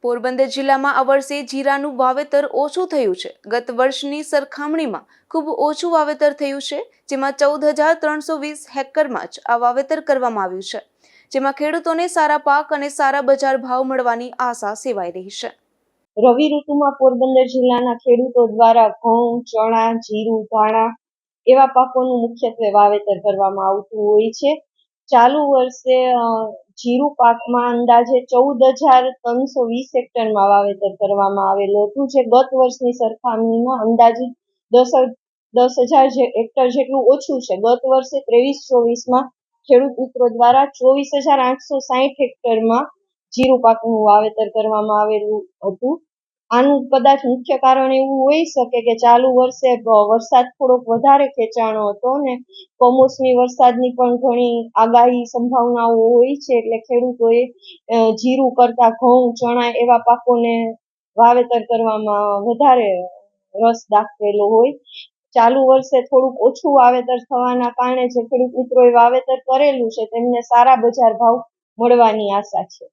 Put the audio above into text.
પોરબંદર જિલ્લામાં આ વર્ષે જીરાનું વાવેતર ઓછું થયું છે। ગત વર્ષની સરખામણીમાં ખૂબ ઓછું વાવેતર થયું છે, જેમાં 14,320 હેક્ટરમાં જ આ વાવેતર કરવામાં આવ્યું છે, જેમાં ખેડૂતોને સારા પાક અને સારા બજાર ભાવ મળવાની આશા સેવાઈ રહી છે। રવિ ઋતુમાં પોરબંદર જિલ્લાના ખેડૂતો દ્વારા ઘઉં, ચણા, જીરું, ધાણા એવા પાકોનું મુખ્યત્વે વાવેતર કરવામાં આવતું હોય છે। ચાલુ વર્ષે જીરું પાકમાં અંદાજે 14,320 હેક્ટરમાં વાવેતર કરવામાં આવેલું હતું, જે ગત વર્ષની સરખામણીમાં અંદાજિત 10,000 હેક્ટર જેટલું ઓછું છે। ગત વર્ષે 23-24માં ખેડૂત મિત્રો દ્વારા 24,860 હેક્ટરમાં જીરું પાકનું વાવેતર કરવામાં આવેલું હતું। આનું કદાચ મુખ્ય કારણ એવું હોઈ શકે કે ચાલુ વર્ષે વરસાદ થોડોક વધારે ખેંચાણો હતો ને કમોસમી વરસાદની પણ ઘણી આગાહી સંભાવનાઓ હોય છે, એટલે ખેડૂતોએ જીરું કરતા ઘઉં, ચણા એવા પાકોને વાવેતર કરવામાં વધારે રસ દાખવેલો હોય। ચાલુ વર્ષે થોડુંક ઓછું વાવેતર થવાના કારણે જે ખેડૂત મિત્રોએ વાવેતર કરેલું છે તેમને સારા બજાર ભાવ મળવાની આશા છે।